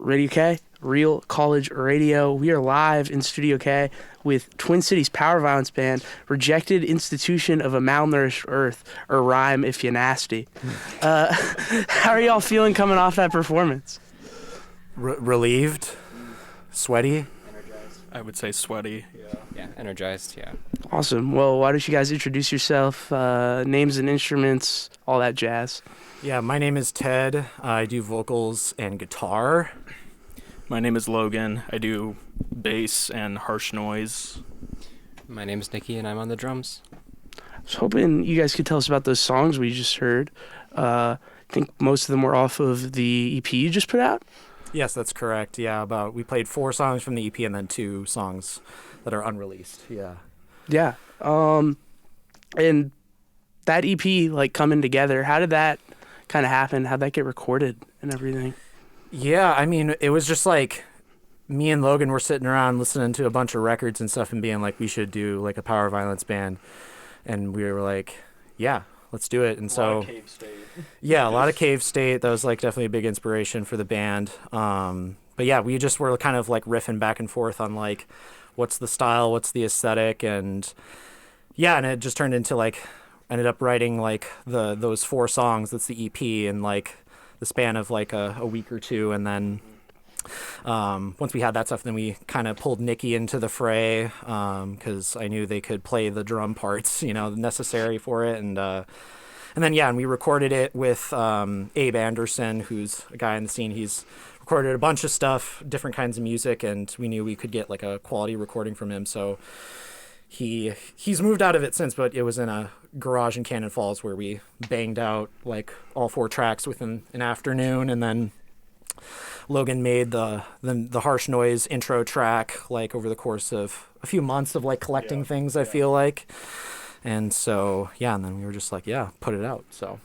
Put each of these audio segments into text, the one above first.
Radio K, Real College Radio. We are live in Studio K with Twin Cities Power Violence Band, Rejected Institution of a Malnourished Earth, or R.I.M.E. if you nasty. How are y'all feeling coming off that performance? Relieved, sweaty. Energized. I would say sweaty. Yeah, energized, yeah. Awesome. Well, why don't you guys introduce yourself, names and instruments, all that jazz. Yeah, my name is Ted. I do vocals and guitar. My name is Logan. I do bass and harsh noise. My name is Nikki, and I'm on the drums. I was hoping you guys could tell us about those songs we just heard. I think most of them were off of the EP you just put out. Yes, that's correct. Yeah, we played 4 songs from the EP and then 2 songs that are unreleased. Yeah. Yeah. And that EP, like, coming together, how did that kind of happen? How'd that get recorded and everything? Yeah, I mean, it was just like me and Logan were sitting around listening to a bunch of records and stuff and being like, we should do like a power violence band. And we were like, yeah, let's do it. And so, a lot of Cave State. Yeah, a lot of Cave State. That was like definitely a big inspiration for the band. But yeah, we just were kind of like riffing back and forth on like, what's the style, what's the aesthetic, and yeah, and it just turned into like, ended up writing like those 4 songs. That's the EP in like the span of like a week or two, and then once we had that stuff, then we kind of pulled Nikki into the fray because I knew they could play the drum parts, necessary for it, and then yeah, and we recorded it with Abe Anderson, who's a guy in the scene. He's recorded a bunch of stuff, different kinds of music, and we knew we could get like a quality recording from him. So he's moved out of it since, but it was in a garage in Cannon Falls where we banged out like all 4 tracks within an afternoon, and then Logan made the harsh noise intro track like over the course of a few months of like collecting things. I feel like. And so, yeah, and then we were just like, yeah, put it out. So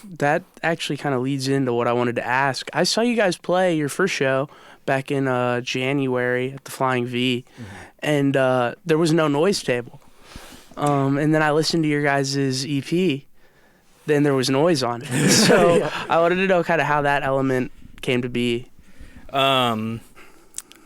that actually kind of leads into what I wanted to ask. I saw you guys play your first show back in January at the Flying V, and there was no noise table. And then I listened to your guys' EP, then there was noise on it. So yeah. I wanted to know kind of how that element came to be.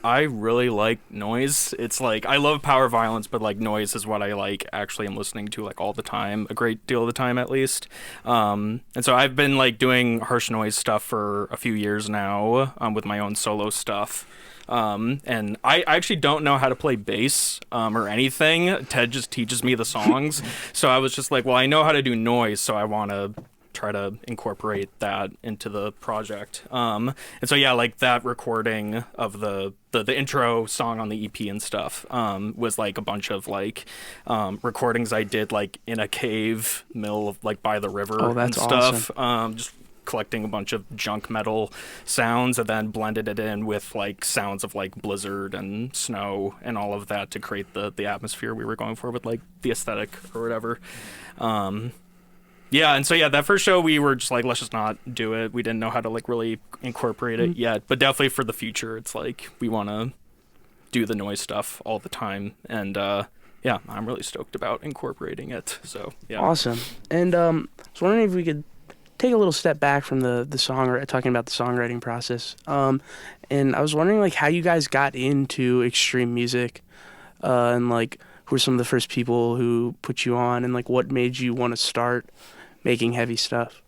I really like noise. It's like, I love power violence, but like noise is what I like actually am listening to like all the time, a great deal of the time at least. And so I've been like doing harsh noise stuff for a few years now with my own solo stuff. And I actually don't know how to play bass or anything. Ted just teaches me the songs. So I was just like, well, I know how to do noise, so I want to try to incorporate that into the project. And so yeah, like that recording of the intro song on the EP and stuff was like a bunch of like recordings I did like in a cave mill like by the river and stuff. Awesome. Just collecting a bunch of junk metal sounds and then blended it in with like sounds of like blizzard and snow and all of that to create the atmosphere we were going for with like the aesthetic or whatever. Yeah, and so yeah, that first show we were just like, let's just not do it. We didn't know how to like really incorporate it yet, but definitely for the future, it's like we want to do the noise stuff all the time, and yeah, I'm really stoked about incorporating it. So yeah, awesome. And I was wondering if we could take a little step back from the song, talking about the songwriting process. And I was wondering like how you guys got into extreme music, and like who were some of the first people who put you on, and like what made you want to start making heavy stuff?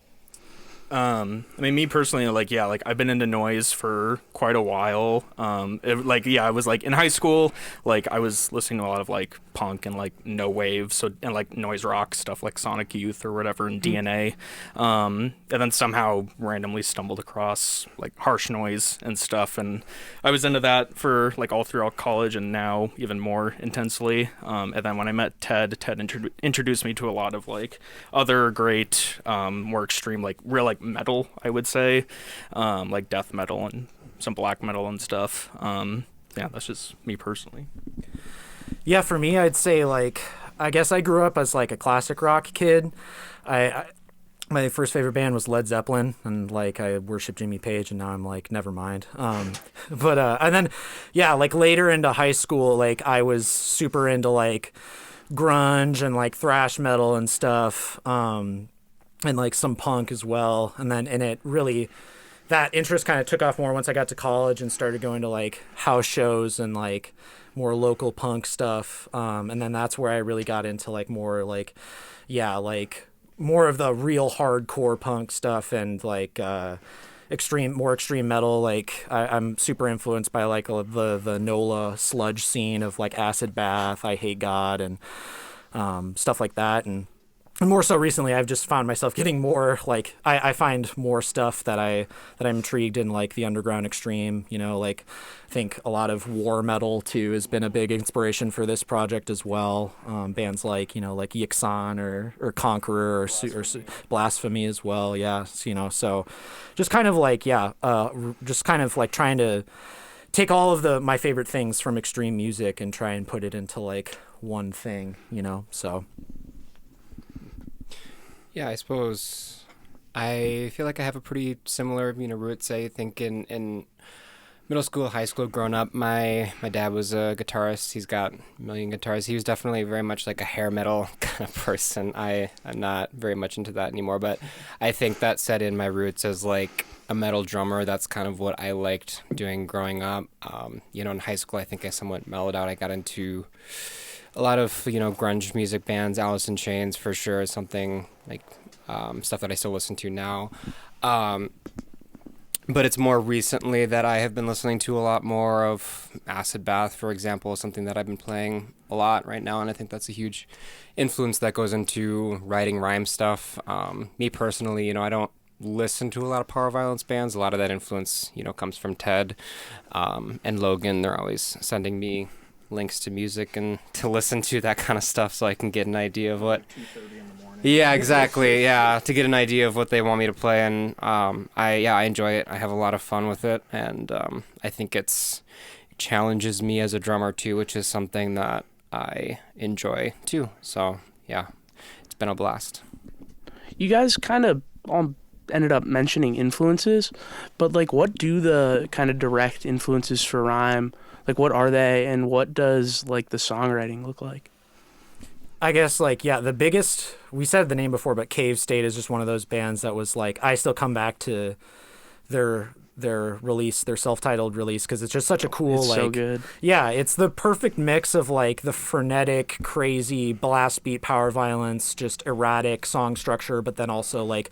I mean, me personally, like, yeah, like I've been into noise for quite a while. I was like in high school, like I was listening to a lot of like punk and like no wave, and like noise rock stuff like Sonic Youth or whatever and DNA. And then somehow randomly stumbled across like harsh noise and stuff, and I was into that for like all throughout college and now even more intensely. And then when I met Ted introduced me to a lot of like other great, more extreme, like real like metal, I would say, like death metal and some black metal and stuff. Yeah, that's just me personally. Yeah, for me, I'd say like, I guess I grew up as like a classic rock kid. My first favorite band was Led Zeppelin, and like I worshiped Jimmy Page, and now I'm like, never mind. And then, yeah, like later into high school, like I was super into like grunge and like thrash metal and stuff, and like some punk as well. And it really that interest kind of took off more once I got to college and started going to like house shows and like more local punk stuff. And then that's where I really got into like more like, yeah, like more of the real hardcore punk stuff and like more extreme metal. Like I'm super influenced by like the NOLA sludge scene of like Acid Bath, I Hate God, and stuff like that. And more so recently, I've just found myself getting more like I find more stuff that I'm intrigued in, like the underground extreme. You know, like I think a lot of war metal too has been a big inspiration for this project as well. Bands like like Yixon or Conqueror or Blasphemy as well. Yeah, so just kind of like just kind of like trying to take all of my favorite things from extreme music and try and put it into like one thing. So. Yeah, I suppose I feel like I have a pretty similar, roots. I think in middle school, high school, growing up, my dad was a guitarist. He's got a million guitars. He was definitely very much like a hair metal kind of person. I'm not very much into that anymore, but I think that set in my roots as like a metal drummer. That's kind of what I liked doing growing up. In high school, I think I somewhat mellowed out. I got into a lot of grunge music bands. Alice in Chains for sure is something like stuff that I still listen to now, but it's more recently that I have been listening to a lot more of Acid Bath, for example, something that I've been playing a lot right now, and I think that's a huge influence that goes into writing rhyme stuff. Me personally, I don't listen to a lot of power violence bands. A lot of that influence comes from Ted and Logan. They're always sending me links to music and to listen to that kind of stuff so I can get an idea of what 2:30 in the morning. Yeah, exactly. Yeah, to get an idea of what they want me to play, and I enjoy it. I have a lot of fun with it, and I think it challenges me as a drummer too, which is something that I enjoy too. So yeah, it's been a blast. You guys kind of all ended up mentioning influences, but like what do the kind of direct influences for R.I.M.E, like what are they, and what does like the songwriting look like? I guess like, yeah, the biggest, we said the name before, but Cave State is just one of those bands that was like, I still come back to their release, their self-titled release, because it's just such a cool, it's like, so good. Yeah, it's the perfect mix of like the frenetic, crazy blast beat power violence, just erratic song structure, but then also like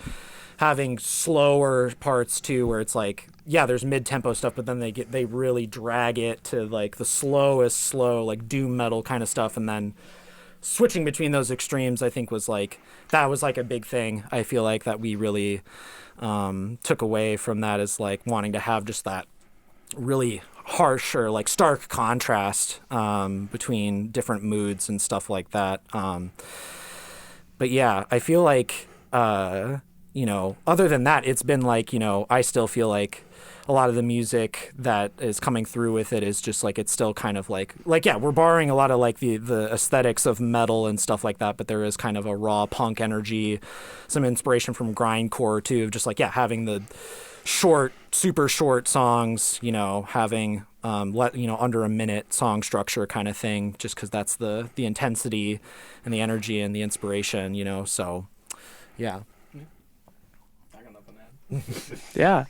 having slower parts too, where it's like, yeah, there's mid-tempo stuff, but then they really drag it to like the slowest slow, like doom metal kind of stuff, and then switching between those extremes, I think that was like a big thing. I feel like that we really took away from that, is like wanting to have just that really harsh or like stark contrast between different moods and stuff like that. But yeah, I feel like other than that, it's been like, I still feel like a lot of the music that is coming through with it is just like, it's still kind of like, yeah, we're borrowing a lot of like the aesthetics of metal and stuff like that, but there is kind of a raw punk energy, some inspiration from grindcore too, of just like, yeah, having the super short songs, having under a minute song structure kind of thing, just because that's the intensity and the energy and the inspiration, so yeah. Yeah.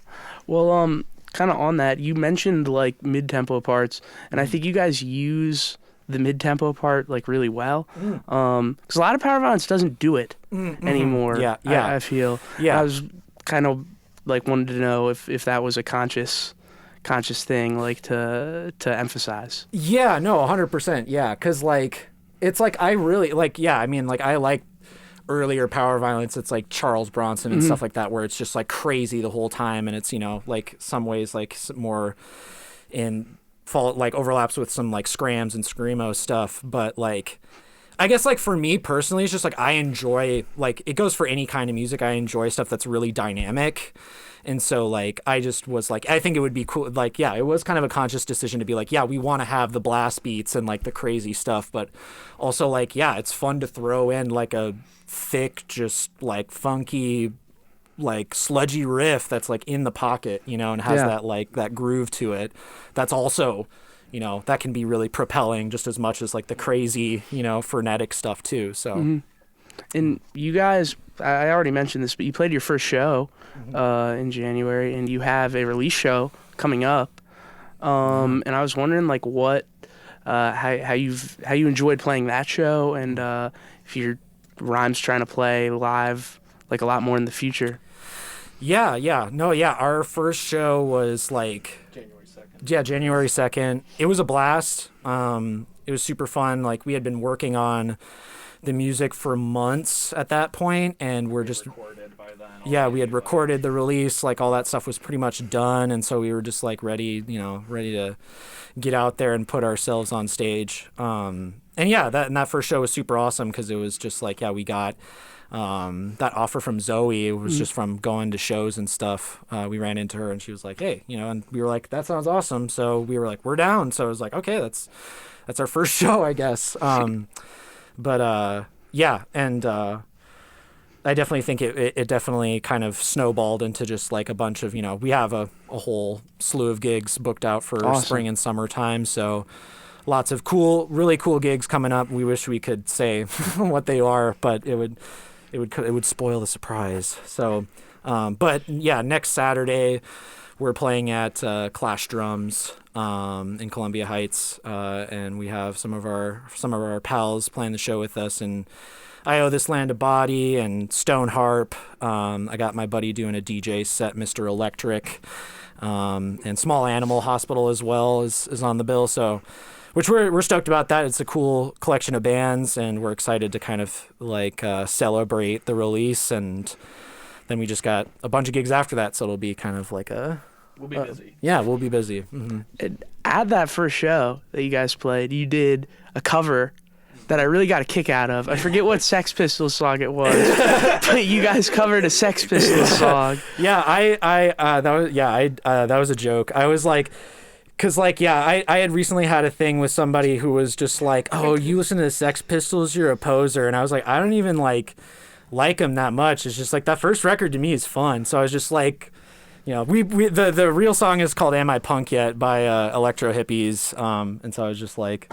Well, kind of on that, you mentioned like mid-tempo parts, and I think you guys use the mid-tempo part like really well. Because a lot of power violence doesn't do it anymore. Yeah. I feel. Yeah. I was kind of like wanted to know if that was a conscious thing, like to emphasize. Yeah. No. 100%. Yeah. Because like it's like I really like. Yeah. I mean, like I like earlier power violence. It's like Charles Bronson and stuff like that, where it's just like crazy the whole time, and it's like some ways like more like overlaps with some like scrams and screamo stuff, but like I guess like for me personally, it's just like I enjoy, like it goes for any kind of music. I enjoy stuff that's really dynamic. And so like I just was like, I think it would be cool, like, yeah, it was kind of a conscious decision to be like, yeah, we want to have the blast beats and like the crazy stuff, but also like, yeah, it's fun to throw in like a thick, just like funky, like sludgy riff that's like in the pocket, and has that like that groove to it. That's also, that can be really propelling just as much as like the crazy, frenetic stuff too. So And you guys, I already mentioned this, but you played your first show in January, and you have a release show coming up. And I was wondering, like, what, how you enjoyed playing that show, and if your R.I.M.E's trying to play live like a lot more in the future. Yeah. Our first show was like January 2nd. Yeah, January 2nd. It was a blast. It was super fun. Like, we had been working on the music for months at that point, and we're just Recorded by then. yeah, we had recorded the release, like all that stuff was pretty much done, and so we were just like ready to get out there and put ourselves on stage. And that first show was super awesome because it was just like, we got that offer from Zoe. It was just from going to shows and stuff. We ran into her and she was like, hey, and we were like, that sounds awesome. So we were like, we're down. So it was like, okay, that's our first show, I guess. I definitely think it definitely kind of snowballed into just like a bunch of, we have a whole slew of gigs booked out for spring and summertime. So lots of really cool gigs coming up. We wish we could say what they are, but it would spoil the surprise. So, next Saturday we're playing at Clash Drums in Columbia Heights, and we have some of our pals playing the show with us, and I Owe This Land a Body and Stone Harp. I got my buddy doing a DJ set, Mr. Electric, and Small Animal Hospital as well is on the bill. So, which we're stoked about that. It's a cool collection of bands, and we're excited to kind of like celebrate the release. And then we just got a bunch of gigs after that, so it'll be kind of like we'll be busy. Yeah, we'll be busy. Mm-hmm. At that first show that you guys played, you did a cover that I really got a kick out of. I forget what Sex Pistols song it was, but you guys covered a Sex Pistols song. Yeah, that was a joke. I was like, because I had recently had a thing with somebody who was just like, oh, you listen to the Sex Pistols, you're a poser, and I was like, I don't even like them that much. It's just like that first record to me is fun, so I was just like, the real song is called Am I Punk Yet by Electro Hippies, and so I was just like,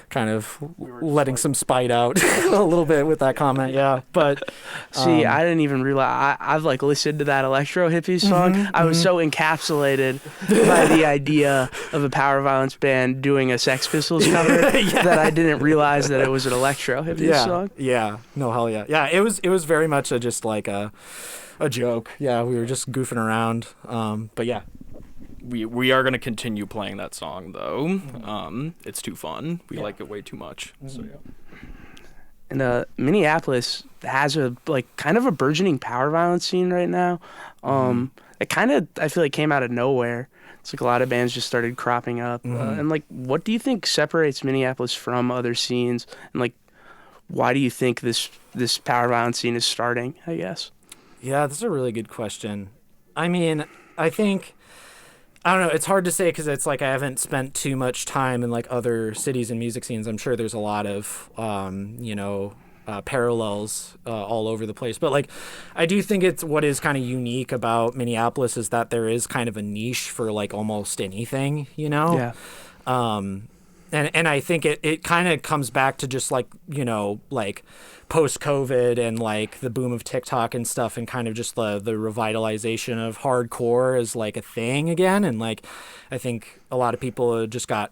kind of letting some spite out a little bit with that comment. Yeah, but see, I didn't even realize I've like listened to that Electro Hippies song. I was so encapsulated by the idea of a Power Violence band doing a Sex Pistols cover that I didn't realize that it was an Electro Hippies song. Yeah, no, hell yeah. Yeah, it was very much just like a joke. Yeah, we were just goofing around. But yeah. We are going to continue playing that song, though. It's too fun. We like it way too much. So, yeah. And Minneapolis has a kind of a burgeoning power violence scene right now. It kind of, I feel like, came out of nowhere. It's like a lot of bands just started cropping up. And what do you think separates Minneapolis from other scenes? And why do you think this power violence scene is starting, I guess? Yeah, that's a really good question. I mean, I think, I don't know, it's hard to say because it's like I haven't spent too much time in other cities and music scenes. I'm sure there's a lot of parallels all over the place, but I do think it's what is kind of unique about Minneapolis is that there is kind of a niche for almost anything, Yeah. And I think it kind of comes back to just post-COVID and the boom of TikTok and stuff, and kind of just the revitalization of hardcore as a thing again. And I think a lot of people just got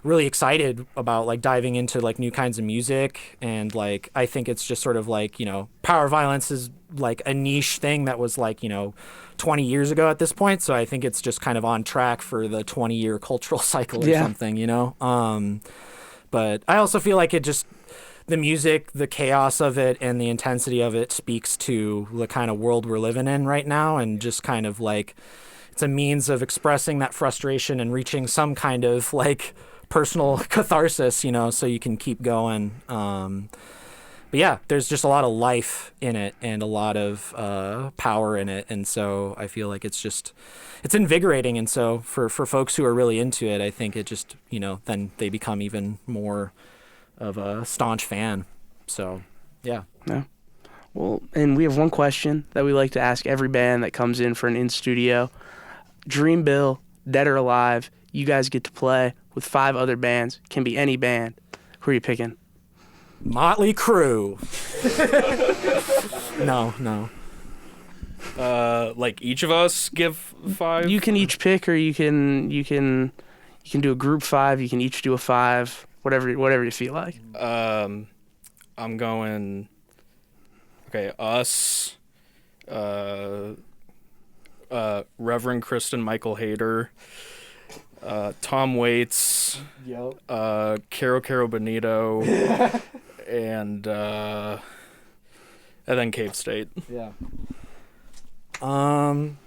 really excited about diving into new kinds of music. And I think it's just sort of power violence is a niche thing that was 20 years ago at this point. So I think it's just kind of on track for the 20-year cultural cycle or something, but I also feel like it just, the music, the chaos of it, and the intensity of it speaks to the kind of world we're living in right now, and just kind of it's a means of expressing that frustration and reaching some kind of personal catharsis, so you can keep going. But yeah, there's just a lot of life in it and a lot of power in it, and so I feel like it's invigorating. And so for folks who are really into it, I think it just then they become even more of a staunch fan. So yeah. Well, and we have one question that we like to ask every band that comes in for an in-studio. Dream bill, dead or alive, you guys get to play with 5 other bands. Can be any band. Who are you picking? Motley Crue. No. Like each of us give 5. You can each pick, or you can do a group 5. You can each do a 5. Whatever you feel like. I'm going. Okay, us. Reverend Kristen Michael Hader. Tom Waits. Yep. Caro Bonito. and then Cave State. Yeah. I'm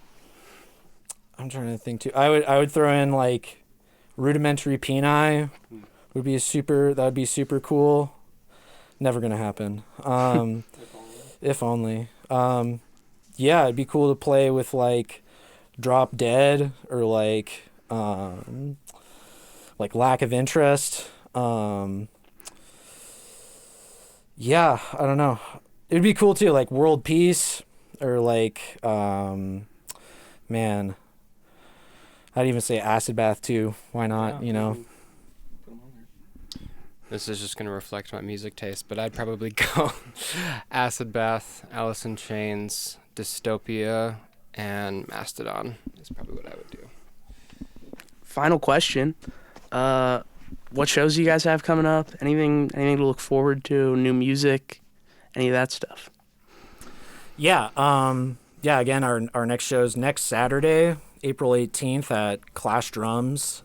trying to think too. I would throw in like Rudimentary Peni. That would be super cool. Never gonna happen. If only. Yeah, it'd be cool to play with like Drop Dead or like Lack of Interest. Yeah, I don't know. It'd be cool too, like World Peace or like man, I'd even say Acid Bath too. Why not? Yeah. This is just going to reflect my music taste, but I'd probably go Acid Bath, Alice in Chains, Dystopia, and Mastodon is probably what I would do. Final question. What shows do you guys have coming up? Anything to look forward to? New music? Any of that stuff? Yeah. Again, our next show's next Saturday, April 18th at Clash Drums.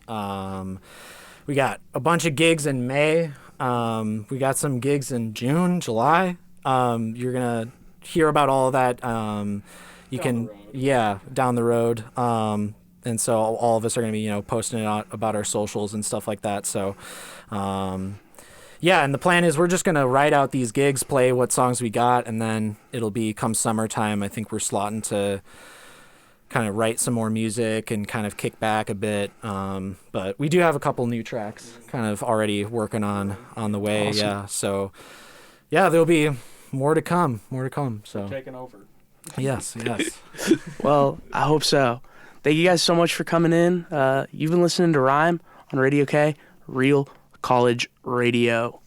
We got a bunch of gigs in May. We got some gigs in June, July. You're gonna hear about all of that. Down the road. And so all of us are gonna be, posting it out about our socials and stuff like that. So, and the plan is we're just gonna write out these gigs, play what songs we got, and then it'll be come summertime. I think we're slotting to kind of write some more music and kind of kick back a bit. But we do have a couple new tracks kind of already working on the way. Awesome. Yeah. So there'll be more to come. So Taking over. yes. Well, I hope so. Thank you guys so much for coming in. You've been listening to R.I.M.E. on Radio K, Real College Radio.